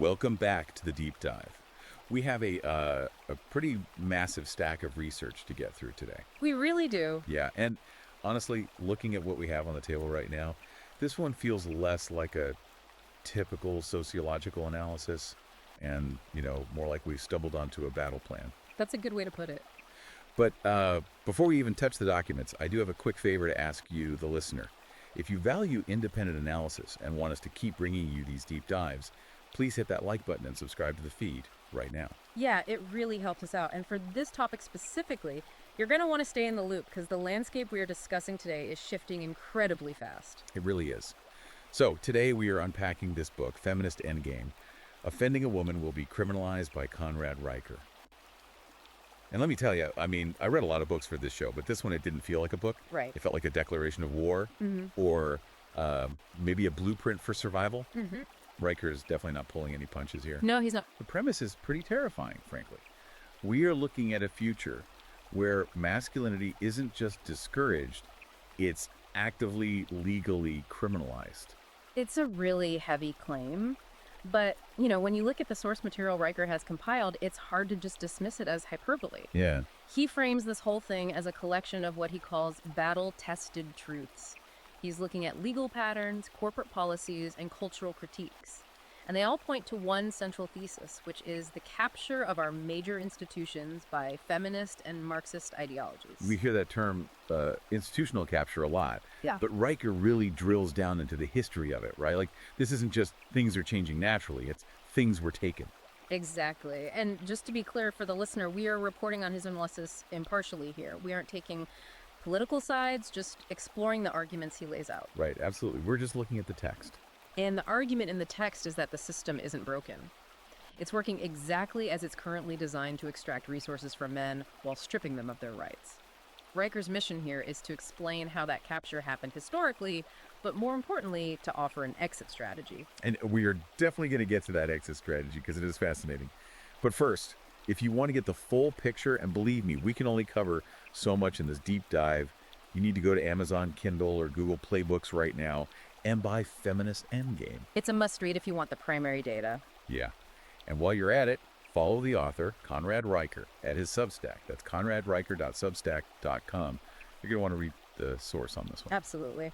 Welcome back to the deep dive. We have a pretty massive stack of research to get through today. We really do. Yeah, and honestly, looking at what we have on the table right now, this one feels less like a typical sociological analysis and, more like we stumbled onto a battle plan. That's a good way to put it. But before we even touch the documents, I do have a quick favor to ask you, the listener. If you value independent analysis and want us to keep bringing you these deep dives, please hit that like button and subscribe to the feed right now. Yeah, it really helped us out. And for this topic specifically, you're going to want to stay in the loop because the landscape we are discussing today is shifting incredibly fast. It really is. So today we are unpacking this book, Feminist End Game. Offending a Woman Will Be Criminalized by Conrad Riker. And let me tell you, I read a lot of books for this show, but this one, it didn't feel like a book. Right. It felt like a declaration of war or maybe a blueprint for survival. Riker is definitely not pulling any punches here. No, he's not. The premise is pretty terrifying, frankly. We are looking at a future where masculinity isn't just discouraged, it's actively, legally criminalized. It's a really heavy claim. But, when you look at the source material Riker has compiled, it's hard to just dismiss it as hyperbole. Yeah. He frames this whole thing as a collection of what he calls battle-tested truths. He's looking at legal patterns, corporate policies, and cultural critiques. And they all point to one central thesis, which is the capture of our major institutions by feminist and Marxist ideologies. We hear that term institutional capture a lot. Yeah. But Riker really drills down into the history of it, right? Like, this isn't just things are changing naturally, it's things were taken. Exactly. And just to be clear for the listener, we are reporting on his analysis impartially here. We aren't taking political sides, just exploring the arguments he lays out. Right, absolutely. We're just looking at the text. And the argument in the text is that the system isn't broken. It's working exactly as it's currently designed to extract resources from men while stripping them of their rights. Riker's mission here is to explain how that capture happened historically, but more importantly, to offer an exit strategy. And we are definitely going to get to that exit strategy because it is fascinating. But first, if you want to get the full picture, and believe me, we can only cover so much in this deep dive, you need to go to Amazon Kindle or Google Play Books right now and buy Feminist End Game. It's a must-read if you want the primary data. Yeah. And while you're at it, follow the author, Conrad Riker, at his Substack. That's conradriker.substack.com. You're going to want to read the source on this one. Absolutely.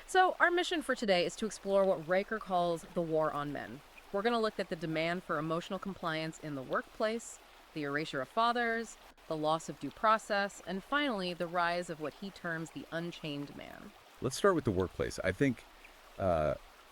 So our mission for today is to explore what Riker calls the war on men. We're going to look at the demand for emotional compliance in the workplace, the erasure of fathers, the loss of due process, and finally, the rise of what he terms the unchained man. Let's start with the workplace. I think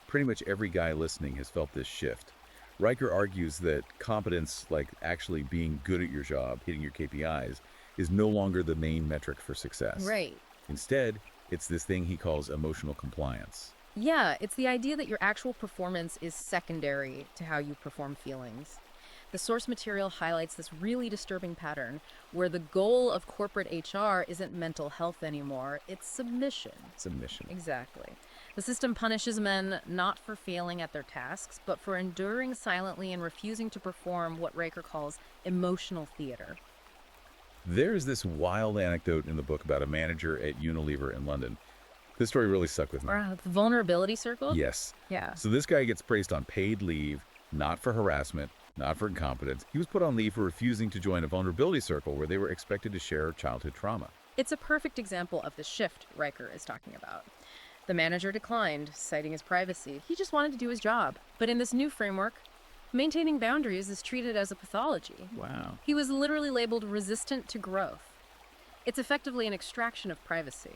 pretty much every guy listening has felt this shift. Riker argues that competence, like actually being good at your job, hitting your KPIs, is no longer the main metric for success. Right. Instead, it's this thing he calls emotional compliance. Yeah, it's the idea that your actual performance is secondary to how you perform feelings. The source material highlights this really disturbing pattern where the goal of corporate HR isn't mental health anymore, it's submission. Submission. Exactly. The system punishes men not for failing at their tasks, but for enduring silently and refusing to perform what Riker calls emotional theater. There's this wild anecdote in the book about a manager at Unilever in London. This story really stuck with me. The vulnerability circle? Yes. Yeah. So this guy gets placed on paid leave, not for harassment, not for incompetence. He was put on leave for refusing to join a vulnerability circle where they were expected to share childhood trauma. It's a perfect example of the shift Riker is talking about. The manager declined, citing his privacy. He just wanted to do his job. But in this new framework, maintaining boundaries is treated as a pathology. Wow. He was literally labeled resistant to growth. It's effectively an extraction of privacy.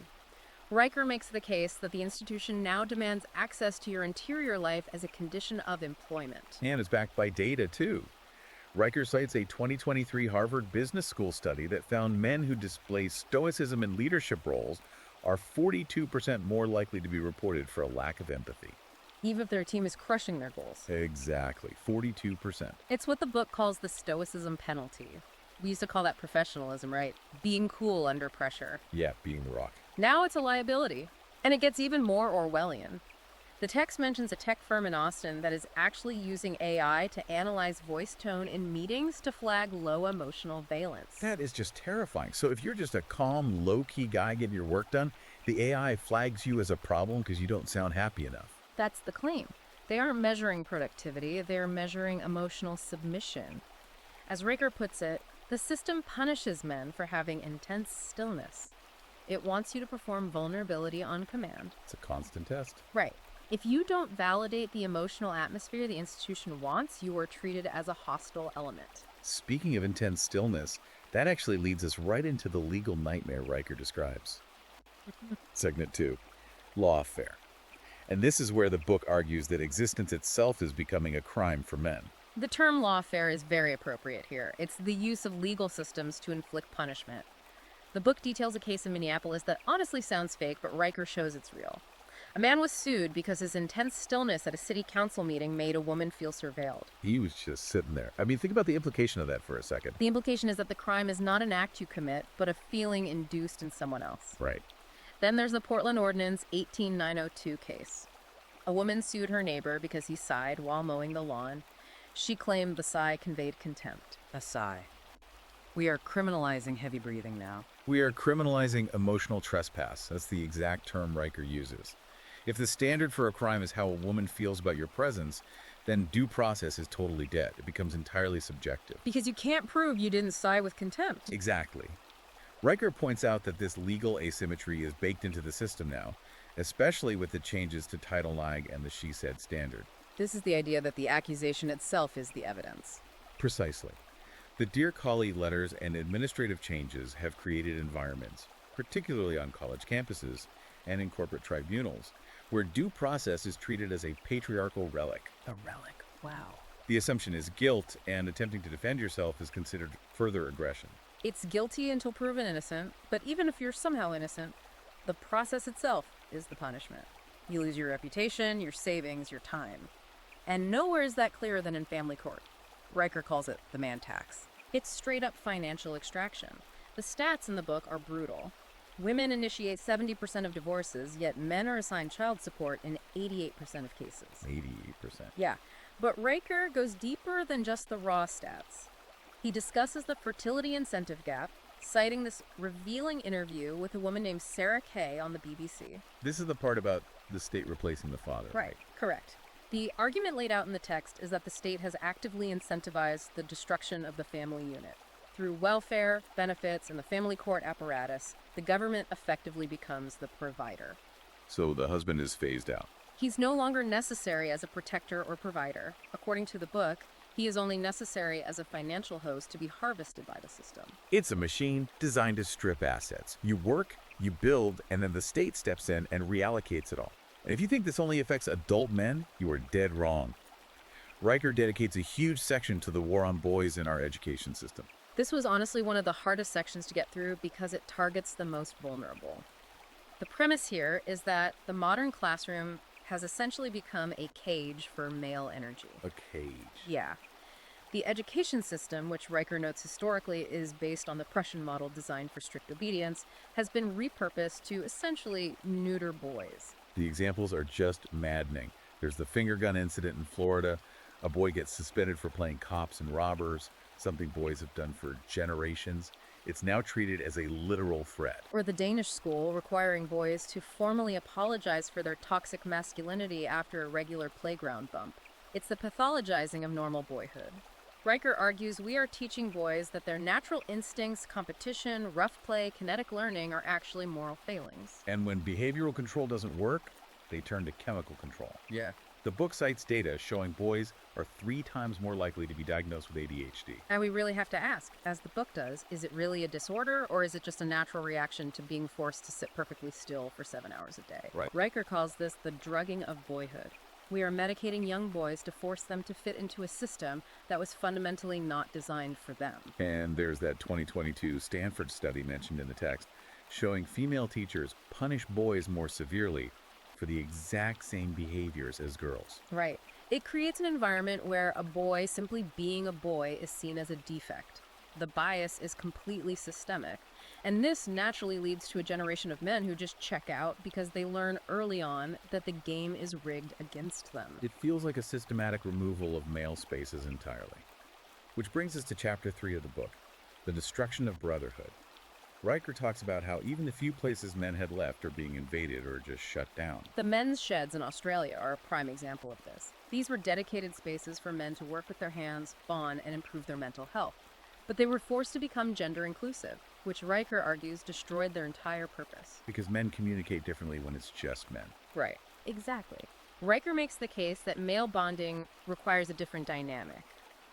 Riker makes the case that the institution now demands access to your interior life as a condition of employment. And it's backed by data, too. Riker cites a 2023 Harvard Business School study that found men who display stoicism in leadership roles are 42% more likely to be reported for a lack of empathy. Even if their team is crushing their goals. Exactly, 42%. It's what the book calls the stoicism penalty. We used to call that professionalism, right? Being cool under pressure. Yeah, being the rock. Now it's a liability. And it gets even more Orwellian. The text mentions a tech firm in Austin that is actually using AI to analyze voice tone in meetings to flag low emotional valence. That is just terrifying. So if you're just a calm, low-key guy getting your work done, the AI flags you as a problem because you don't sound happy enough. That's the claim. They aren't measuring productivity, they're measuring emotional submission. As Riker puts it, the system punishes men for having intense stillness. It wants you to perform vulnerability on command. It's a constant test. Right. If you don't validate the emotional atmosphere the institution wants, you are treated as a hostile element. Speaking of intense stillness, that actually leads us right into the legal nightmare Riker describes. Segment 2, Lawfare. And this is where the book argues that existence itself is becoming a crime for men. The term lawfare is very appropriate here. It's the use of legal systems to inflict punishment. The book details a case in Minneapolis that honestly sounds fake, but Riker shows it's real. A man was sued because his intense stillness at a city council meeting made a woman feel surveilled. He was just sitting there. I mean, think about the implication of that for a second. The implication is that the crime is not an act you commit, but a feeling induced in someone else. Right. Then there's the Portland Ordinance 18902 case. A woman sued her neighbor because he sighed while mowing the lawn. She claimed the sigh conveyed contempt. A sigh. We are criminalizing heavy breathing now. We are criminalizing emotional trespass. That's the exact term Riker uses. If the standard for a crime is how a woman feels about your presence, then due process is totally dead. It becomes entirely subjective. Because you can't prove you didn't sigh with contempt. Exactly. Riker points out that this legal asymmetry is baked into the system now, especially with the changes to Title IX and the She Said standard. This is the idea that the accusation itself is the evidence. Precisely. The Dear Colleague letters and administrative changes have created environments, particularly on college campuses and in corporate tribunals, where due process is treated as a patriarchal relic. A relic. Wow. The assumption is guilt, and attempting to defend yourself is considered further aggression. It's guilty until proven innocent, but even if you're somehow innocent, the process itself is the punishment. You lose your reputation, your savings, your time. And nowhere is that clearer than in family court. Riker calls it the man tax. It's straight up financial extraction. The stats in the book are brutal. Women initiate 70% of divorces, yet men are assigned child support in 88% of cases. 88%. Yeah, but Riker goes deeper than just the raw stats. He discusses the fertility incentive gap, citing this revealing interview with a woman named Sarah Kay on the BBC. This is the part about the state replacing the father. Right, correct. The argument laid out in the text is that the state has actively incentivized the destruction of the family unit. Through welfare, benefits, and the family court apparatus, the government effectively becomes the provider. So the husband is phased out. He's no longer necessary as a protector or provider. According to the book, he is only necessary as a financial host to be harvested by the system. It's a machine designed to strip assets. You work, you build, and then the state steps in and reallocates it all. And if you think this only affects adult men, you are dead wrong. Riker dedicates a huge section to the war on boys in our education system. This was honestly one of the hardest sections to get through because it targets the most vulnerable. The premise here is that the modern classroom has essentially become a cage for male energy. A cage. Yeah. The education system, which Riker notes historically is based on the Prussian model designed for strict obedience, has been repurposed to essentially neuter boys. The examples are just maddening. There's the finger gun incident in Florida. A boy gets suspended for playing cops and robbers, something boys have done for generations. It's now treated as a literal threat. Or the Danish school requiring boys to formally apologize for their toxic masculinity after a regular playground bump. It's the pathologizing of normal boyhood. Riker argues we are teaching boys that their natural instincts, competition, rough play, kinetic learning are actually moral failings. And when behavioral control doesn't work, they turn to chemical control. Yeah. The book cites data showing boys are 3 times more likely to be diagnosed with ADHD. And we really have to ask, as the book does, is it really a disorder or is it just a natural reaction to being forced to sit perfectly still for 7 hours a day? Right. Riker calls this the drugging of boyhood. We are medicating young boys to force them to fit into a system that was fundamentally not designed for them. And there's that 2022 Stanford study mentioned in the text, showing female teachers punish boys more severely for the exact same behaviors as girls. Right. It creates an environment where a boy simply being a boy is seen as a defect. The bias is completely systemic. And this naturally leads to a generation of men who just check out because they learn early on that the game is rigged against them. It feels like a systematic removal of male spaces entirely. Which brings us to chapter 3 of the book, The Destruction of Brotherhood. Riker talks about how even the few places men had left are being invaded or just shut down. The men's sheds in Australia are a prime example of this. These were dedicated spaces for men to work with their hands, bond, and improve their mental health. But they were forced to become gender inclusive, which Riker argues destroyed their entire purpose. Because men communicate differently when it's just men. Right. Exactly. Riker makes the case that male bonding requires a different dynamic.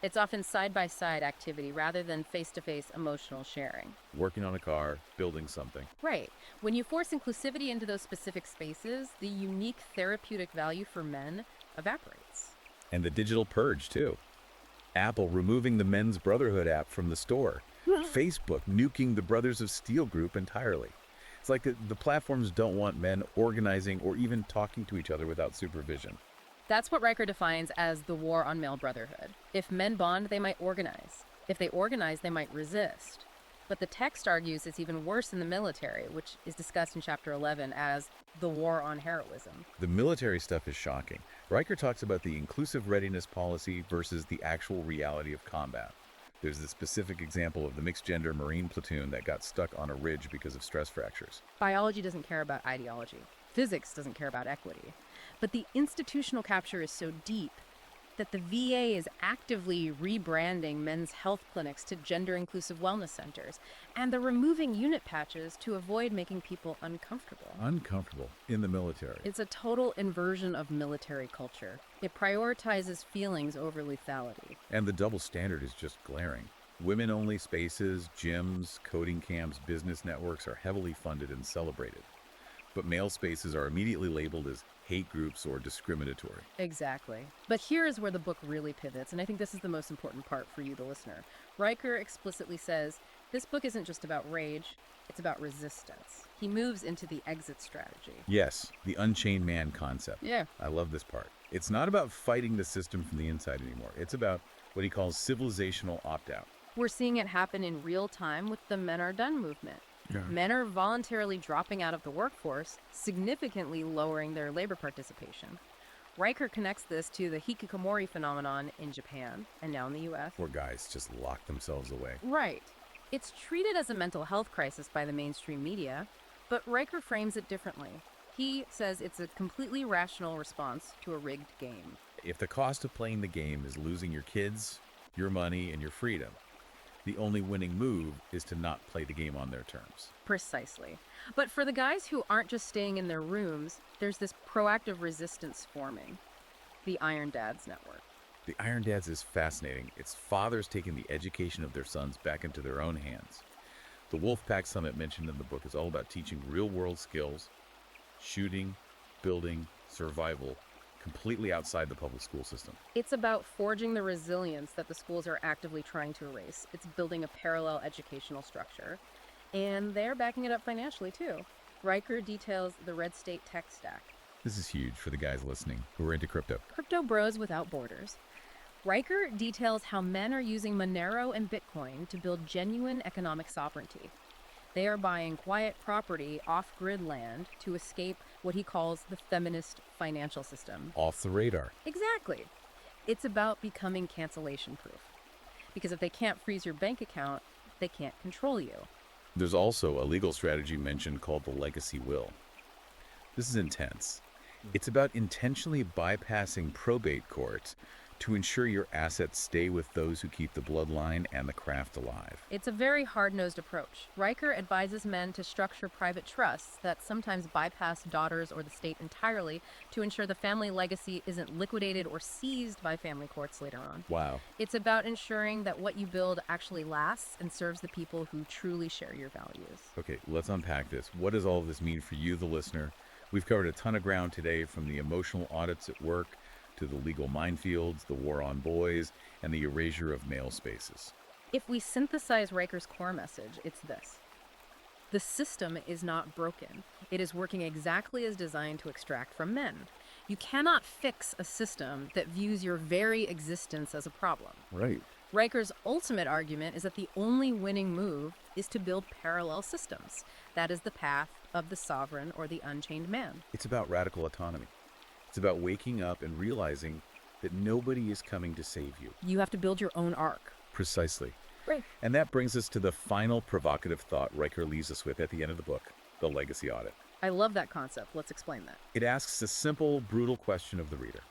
It's often side-by-side activity rather than face-to-face emotional sharing. Working on a car, building something. Right. When you force inclusivity into those specific spaces, the unique therapeutic value for men evaporates. And the digital purge, too. Apple removing the Men's Brotherhood app from the store. Facebook nuking the Brothers of Steel group entirely. It's like the platforms don't want men organizing or even talking to each other without supervision. That's what Riker defines as the war on male brotherhood. If men bond, they might organize. If they organize, they might resist. But the text argues it's even worse in the military, which is discussed in Chapter 11 as the war on heroism. The military stuff is shocking. Riker talks about the inclusive readiness policy versus the actual reality of combat. There's the specific example of the mixed-gender Marine platoon that got stuck on a ridge because of stress fractures. Biology doesn't care about ideology. Physics doesn't care about equity. But the institutional capture is so deep that the VA is actively rebranding men's health clinics to gender-inclusive wellness centers, and they're removing unit patches to avoid making people uncomfortable. Uncomfortable in the military. It's a total inversion of military culture. It prioritizes feelings over lethality. And the double standard is just glaring. Women-only spaces, gyms, coding camps, business networks are heavily funded and celebrated. But male spaces are immediately labeled as hate groups or discriminatory. Exactly. But here is where the book really pivots, and I think this is the most important part for you, the listener. Riker explicitly says, this book isn't just about rage, it's about resistance. He moves into the exit strategy. Yes, the unchained man concept. Yeah. I love this part. It's not about fighting the system from the inside anymore. It's about what he calls civilizational opt-out. We're seeing it happen in real time with the Men Are Done movement. Yeah. Men are voluntarily dropping out of the workforce, significantly lowering their labor participation. Riker connects this to the hikikomori phenomenon in Japan and now in the US. Where guys just lock themselves away. Right. It's treated as a mental health crisis by the mainstream media, but Riker frames it differently. He says it's a completely rational response to a rigged game. If the cost of playing the game is losing your kids, your money, and your freedom, the only winning move is to not play the game on their terms. Precisely. But for the guys who aren't just staying in their rooms, there's this proactive resistance forming. The Iron Dads Network. The Iron Dads is fascinating. It's fathers taking the education of their sons back into their own hands. The Wolfpack Summit mentioned in the book is all about teaching real-world skills, shooting, building, survival, completely outside the public school system. It's about forging the resilience that the schools are actively trying to erase. It's building a parallel educational structure. And they're backing it up financially, too. Riker details the Red State tech stack. This is huge for the guys listening who are into crypto. Crypto bros without borders. Riker details how men are using Monero and Bitcoin to build genuine economic sovereignty. They are buying quiet property off-grid land to escape what he calls the feminist financial system. Off the radar. Exactly. It's about becoming cancellation-proof. Because if they can't freeze your bank account, they can't control you. There's also a legal strategy mentioned called the legacy will. This is intense. It's about intentionally bypassing probate courts to ensure your assets stay with those who keep the bloodline and the craft alive. It's a very hard-nosed approach. Riker advises men to structure private trusts that sometimes bypass daughters or the state entirely to ensure the family legacy isn't liquidated or seized by family courts later on. Wow. It's about ensuring that what you build actually lasts and serves the people who truly share your values. Okay, let's unpack this. What does all of this mean for you, the listener? We've covered a ton of ground today, from the emotional audits at work to the legal minefields, the war on boys, and the erasure of male spaces. If we synthesize Riker's core message, it's this. The system is not broken. It is working exactly as designed to extract from men. You cannot fix a system that views your very existence as a problem. Right. Riker's ultimate argument is that the only winning move is to build parallel systems. That is the path of the sovereign or the unchained man. It's about radical autonomy. It's about waking up and realizing that nobody is coming to save you. You have to build your own arc. Precisely. Right. And that brings us to the final provocative thought Riker leaves us with at the end of the book, the legacy audit. I love that concept. Let's explain that. It asks a simple, brutal question of the reader.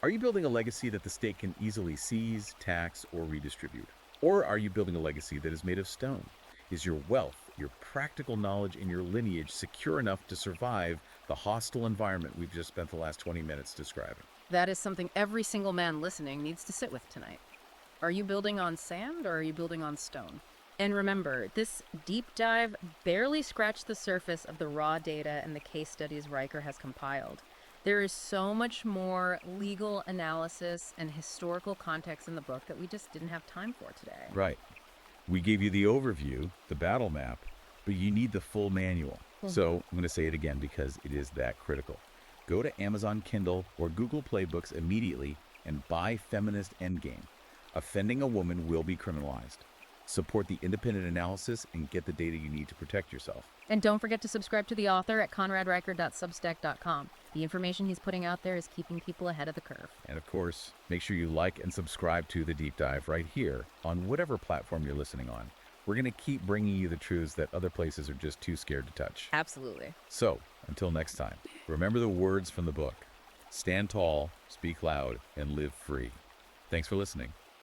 Are you building a legacy that the state can easily seize, tax, or redistribute? Or are you building a legacy that is made of stone? Is your wealth, your practical knowledge, and your lineage secure enough to survive the hostile environment we've just spent the last 20 minutes describing? That is something every single man listening needs to sit with tonight. Are you building on sand or are you building on stone? And remember, this deep dive barely scratched the surface of the raw data and the case studies Riker has compiled. There is so much more legal analysis and historical context in the book that we just didn't have time for today. Right. We gave you the overview, the battle map, but you need the full manual. So I'm going to say it again because it is that critical. Go to Amazon Kindle or Google Play Books immediately and buy Feminist End Game. Offending a woman will be criminalized. Support the independent analysis and get the data you need to protect yourself. And don't forget to subscribe to the author at conradriker.substack.com. The information he's putting out there is keeping people ahead of the curve. And of course, make sure you like and subscribe to The Deep Dive right here on whatever platform you're listening on. We're going to keep bringing you the truths that other places are just too scared to touch. Absolutely. So, until next time, remember the words from the book. Stand tall, speak loud, and live free. Thanks for listening.